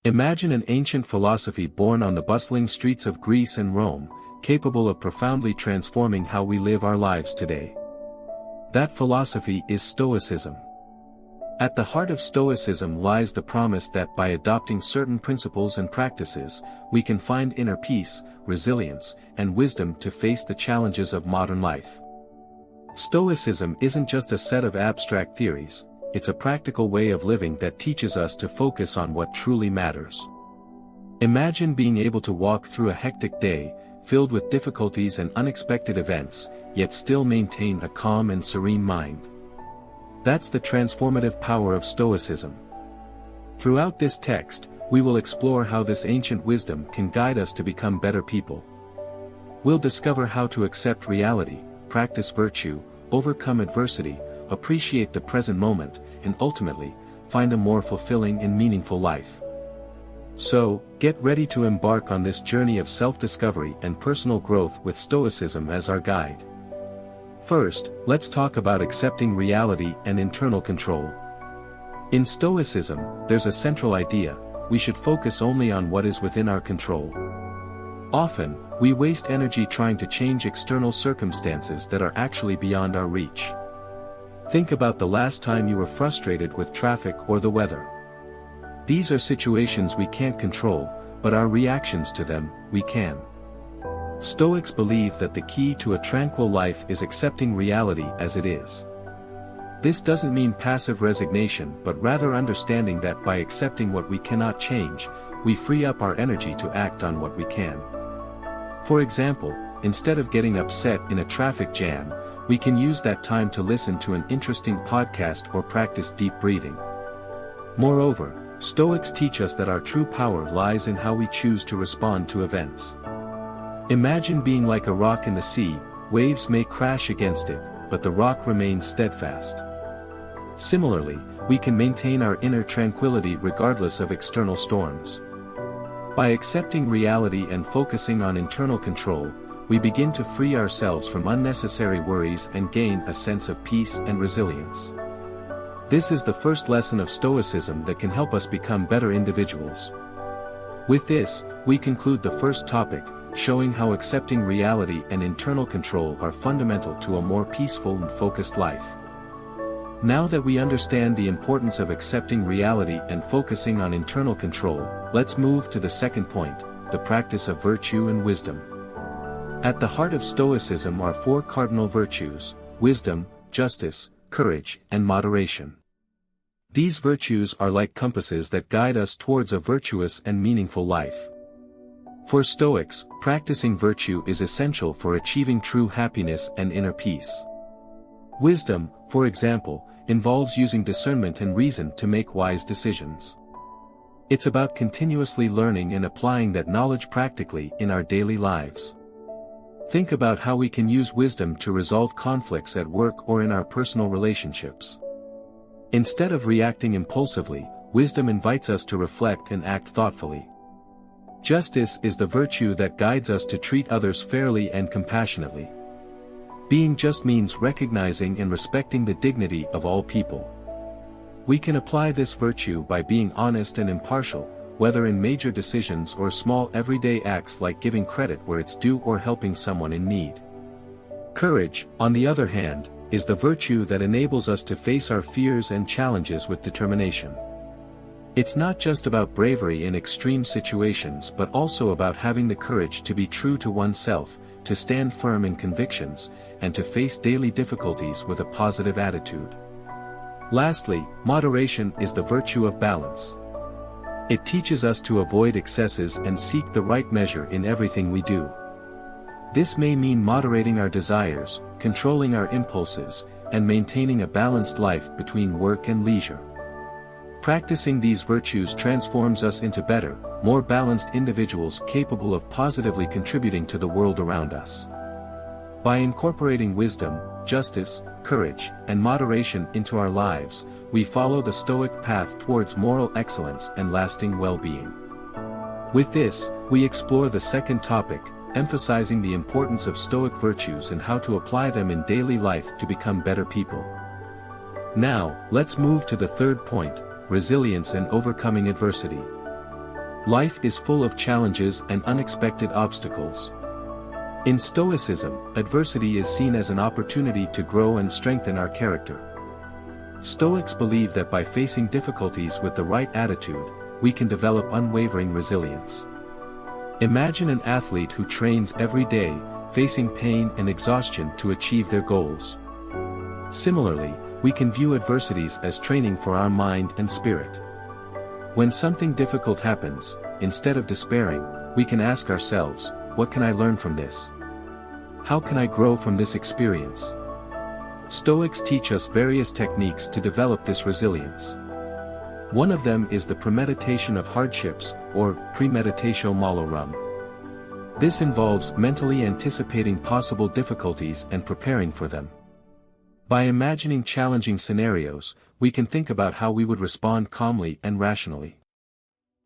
Imagine an ancient philosophy born on the bustling streets of Greece and Rome, capable of profoundly transforming how we live our lives today. That philosophy is Stoicism. At the heart of Stoicism lies the promise that by adopting certain principles and practices, we can find inner peace, resilience, and wisdom to face the challenges of modern life. Stoicism isn't just a set of abstract theories, it's a practical way of living that teaches us to focus on what truly matters. Imagine being able to walk through a hectic day, filled with difficulties and unexpected events, yet still maintain a calm and serene mind. That's the transformative power of Stoicism. Throughout this text, we will explore how this ancient wisdom can guide us to become better people. We'll discover how to accept reality, practice virtue, overcome adversity, appreciate the present moment, and ultimately, find a more fulfilling and meaningful life. So, get ready to embark on this journey of self-discovery and personal growth with Stoicism as our guide. First, let's talk about accepting reality and internal control. In Stoicism, there's a central idea: we should focus only on what is within our control. Often, we waste energy trying to change external circumstances that are actually beyond our reach. Think about the last time you were frustrated with traffic or the weather. These are situations we can't control, but our reactions to them, we can. Stoics believe that the key to a tranquil life is accepting reality as it is. This doesn't mean passive resignation, but rather understanding that by accepting what we cannot change, we free up our energy to act on what we can. For example, instead of getting upset in a traffic jam, we can use that time to listen to an interesting podcast or practice deep breathing. Moreover, Stoics teach us that our true power lies in how we choose to respond to events. Imagine being like a rock in the sea. Waves may crash against it, but the rock remains steadfast. Similarly, we can maintain our inner tranquility regardless of external storms. By accepting reality and focusing on internal control, we begin to free ourselves from unnecessary worries and gain a sense of peace and resilience. This is the first lesson of Stoicism that can help us become better individuals. With this, we conclude the first topic, showing how accepting reality and internal control are fundamental to a more peaceful and focused life. Now that we understand the importance of accepting reality and focusing on internal control, let's move to the second point, the practice of virtue and wisdom. At the heart of Stoicism are four cardinal virtues: wisdom, justice, courage, and moderation. These virtues are like compasses that guide us towards a virtuous and meaningful life. For Stoics, practicing virtue is essential for achieving true happiness and inner peace. Wisdom, for example, involves using discernment and reason to make wise decisions. It's about continuously learning and applying that knowledge practically in our daily lives. Think about how we can use wisdom to resolve conflicts at work or in our personal relationships. Instead of reacting impulsively, wisdom invites us to reflect and act thoughtfully. Justice is the virtue that guides us to treat others fairly and compassionately. Being just means recognizing and respecting the dignity of all people. We can apply this virtue by being honest and impartial, whether in major decisions or small everyday acts like giving credit where it's due or helping someone in need. Courage, on the other hand, is the virtue that enables us to face our fears and challenges with determination. It's not just about bravery in extreme situations but also about having the courage to be true to oneself, to stand firm in convictions, and to face daily difficulties with a positive attitude. Lastly, moderation is the virtue of balance. It teaches us to avoid excesses and seek the right measure in everything we do. This may mean moderating our desires, controlling our impulses, and maintaining a balanced life between work and leisure. Practicing these virtues transforms us into better, more balanced individuals capable of positively contributing to the world around us. By incorporating wisdom, justice, courage, and moderation into our lives, we follow the Stoic path towards moral excellence and lasting well-being. With this, we explore the second topic, emphasizing the importance of Stoic virtues and how to apply them in daily life to become better people. Now, let's move to the third point, resilience and overcoming adversity. Life is full of challenges and unexpected obstacles. In Stoicism, adversity is seen as an opportunity to grow and strengthen our character. Stoics believe that by facing difficulties with the right attitude, we can develop unwavering resilience. Imagine an athlete who trains every day, facing pain and exhaustion to achieve their goals. Similarly, we can view adversities as training for our mind and spirit. When something difficult happens, instead of despairing, we can ask ourselves, what can I learn from this? How can I grow from this experience? Stoics teach us various techniques to develop this resilience. One of them is the premeditation of hardships, or premeditatio malorum. This involves mentally anticipating possible difficulties and preparing for them. By imagining challenging scenarios, we can think about how we would respond calmly and rationally.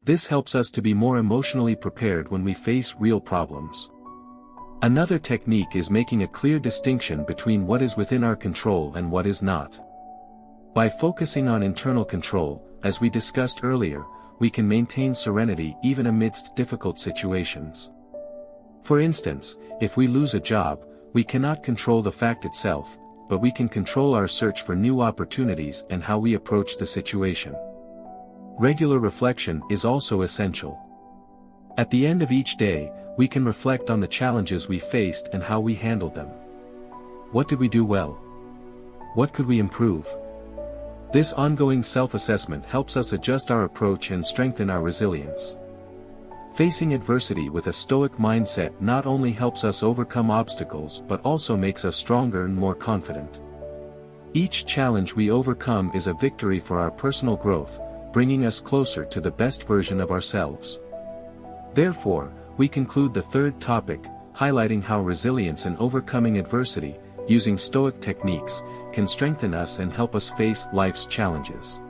This helps us to be more emotionally prepared when we face real problems. Another technique is making a clear distinction between what is within our control and what is not. By focusing on internal control, as we discussed earlier, we can maintain serenity even amidst difficult situations. For instance, if we lose a job, we cannot control the fact itself, but we can control our search for new opportunities and how we approach the situation. Regular reflection is also essential. At the end of each day, we can reflect on the challenges we faced and how we handled them. What did we do well? What could we improve? This ongoing self-assessment helps us adjust our approach and strengthen our resilience. Facing adversity with a Stoic mindset not only helps us overcome obstacles but also makes us stronger and more confident. Each challenge we overcome is a victory for our personal growth, bringing us closer to the best version of ourselves. Therefore, we conclude the third topic, highlighting how resilience and overcoming adversity, using Stoic techniques, can strengthen us and help us face life's challenges.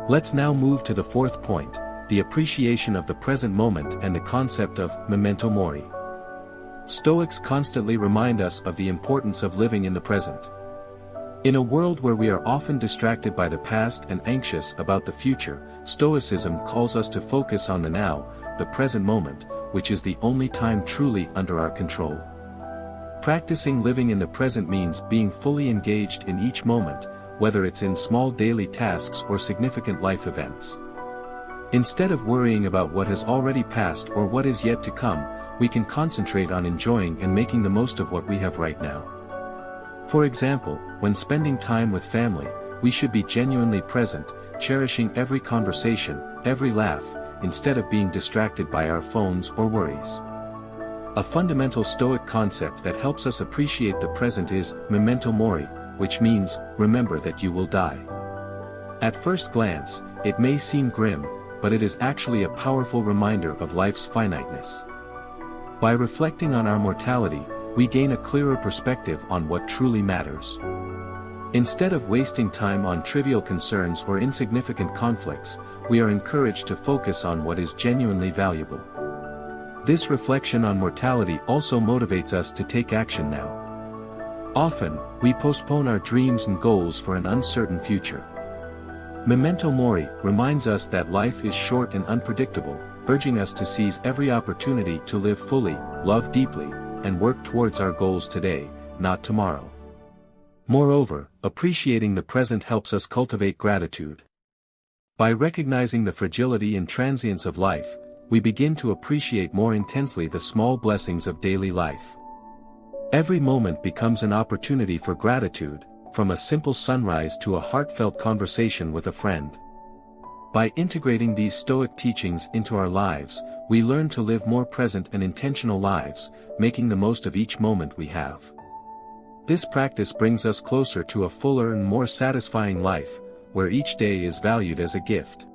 Let's now move to the fourth point, the appreciation of the present moment and the concept of memento mori. Stoics constantly remind us of the importance of living in the present. In a world where we are often distracted by the past and anxious about the future, Stoicism calls us to focus on the now, the present moment, which is the only time truly under our control. Practicing living in the present means being fully engaged in each moment, whether it's in small daily tasks or significant life events. Instead of worrying about what has already passed or what is yet to come, we can concentrate on enjoying and making the most of what we have right now. For example, when spending time with family, we should be genuinely present, cherishing every conversation, every laugh, instead of being distracted by our phones or worries. A fundamental Stoic concept that helps us appreciate the present is memento mori, which means, remember that you will die. At first glance, it may seem grim, but it is actually a powerful reminder of life's finiteness. By reflecting on our mortality, we gain a clearer perspective on what truly matters. Instead of wasting time on trivial concerns or insignificant conflicts, we are encouraged to focus on what is genuinely valuable. This reflection on mortality also motivates us to take action now. Often, we postpone our dreams and goals for an uncertain future. Memento mori reminds us that life is short and unpredictable, urging us to seize every opportunity to live fully, love deeply, and work towards our goals today, not tomorrow. Moreover, appreciating the present helps us cultivate gratitude. By recognizing the fragility and transience of life, we begin to appreciate more intensely the small blessings of daily life. Every moment becomes an opportunity for gratitude, from a simple sunrise to a heartfelt conversation with a friend. By integrating these Stoic teachings into our lives, we learn to live more present and intentional lives, making the most of each moment we have. This practice brings us closer to a fuller and more satisfying life, where each day is valued as a gift.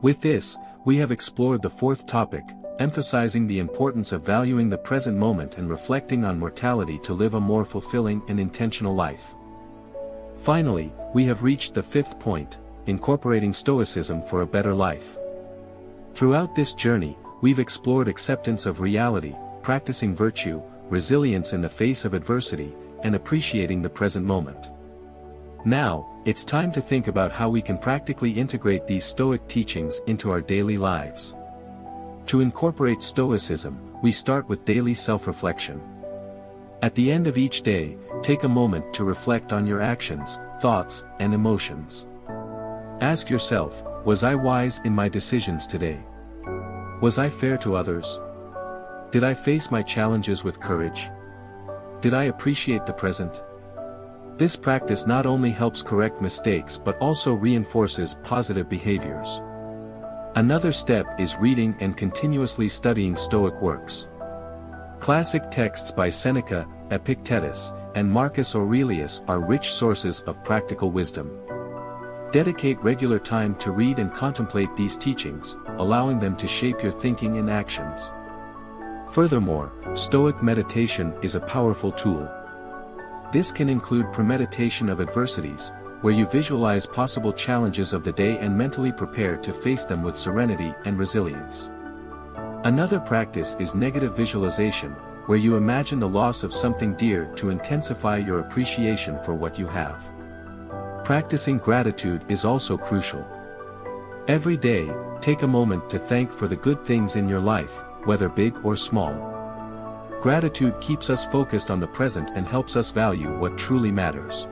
With this, we have explored the fourth topic, emphasizing the importance of valuing the present moment and reflecting on mortality to live a more fulfilling and intentional life. Finally, we have reached the fifth point, incorporating Stoicism for a better life. Throughout this journey, we've explored acceptance of reality, practicing virtue, resilience in the face of adversity, and appreciating the present moment. Now, it's time to think about how we can practically integrate these Stoic teachings into our daily lives. To incorporate Stoicism, we start with daily self-reflection. At the end of each day, take a moment to reflect on your actions, thoughts, and emotions. Ask yourself, was I wise in my decisions today? Was I fair to others? Did I face my challenges with courage? Did I appreciate the present? This practice not only helps correct mistakes but also reinforces positive behaviors. Another step is reading and continuously studying Stoic works. Classic texts by Seneca, Epictetus, and Marcus Aurelius are rich sources of practical wisdom. Dedicate regular time to read and contemplate these teachings, allowing them to shape your thinking and actions. Furthermore, Stoic meditation is a powerful tool. This can include premeditation of adversities, where you visualize possible challenges of the day and mentally prepare to face them with serenity and resilience. Another practice is negative visualization, where you imagine the loss of something dear to intensify your appreciation for what you have. Practicing gratitude is also crucial. Every day, take a moment to thank for the good things in your life, whether big or small. Gratitude keeps us focused on the present and helps us value what truly matters.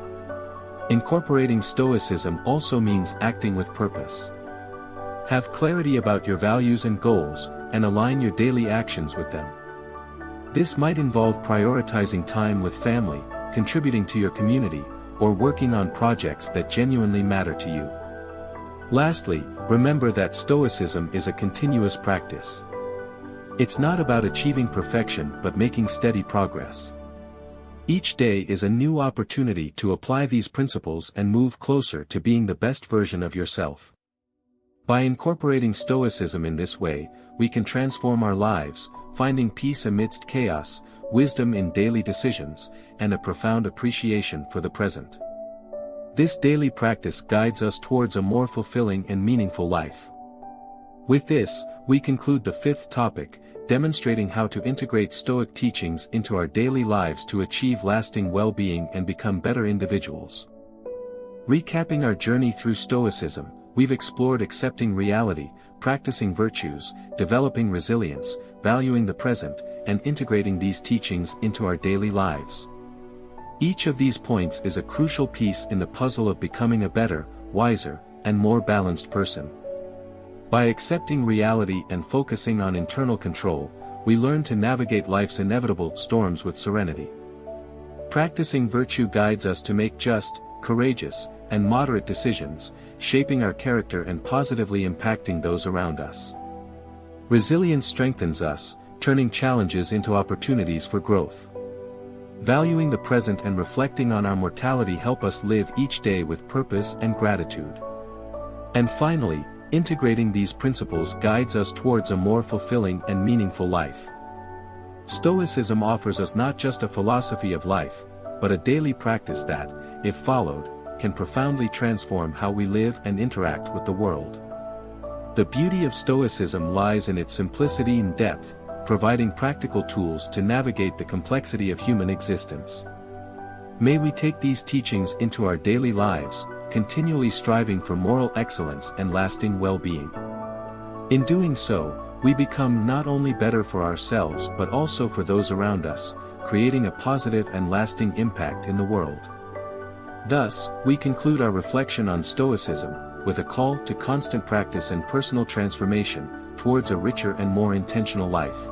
Incorporating Stoicism also means acting with purpose. Have clarity about your values and goals, and align your daily actions with them. This might involve prioritizing time with family, contributing to your community, or working on projects that genuinely matter to you. Lastly, remember that Stoicism is a continuous practice. It's not about achieving perfection but making steady progress. Each day is a new opportunity to apply these principles and move closer to being the best version of yourself. By incorporating Stoicism in this way, we can transform our lives, finding peace amidst chaos, wisdom in daily decisions, and a profound appreciation for the present. This daily practice guides us towards a more fulfilling and meaningful life. With this, we conclude the fifth topic, demonstrating how to integrate Stoic teachings into our daily lives to achieve lasting well-being and become better individuals. Recapping our journey through Stoicism, we've explored accepting reality, practicing virtues, developing resilience, valuing the present, and integrating these teachings into our daily lives. Each of these points is a crucial piece in the puzzle of becoming a better, wiser, and more balanced person. By accepting reality and focusing on internal control, we learn to navigate life's inevitable storms with serenity. Practicing virtue guides us to make just, courageous, and moderate decisions, shaping our character and positively impacting those around us. Resilience strengthens us, turning challenges into opportunities for growth. Valuing the present and reflecting on our mortality help us live each day with purpose and gratitude. And finally, integrating these principles guides us towards a more fulfilling and meaningful life. Stoicism offers us not just a philosophy of life, but a daily practice that, if followed, can profoundly transform how we live and interact with the world. The beauty of Stoicism lies in its simplicity and depth, providing practical tools to navigate the complexity of human existence. May we take these teachings into our daily lives, continually striving for moral excellence and lasting well-being. In doing so, we become not only better for ourselves but also for those around us, creating a positive and lasting impact in the world. Thus, we conclude our reflection on Stoicism, with a call to constant practice and personal transformation, towards a richer and more intentional life.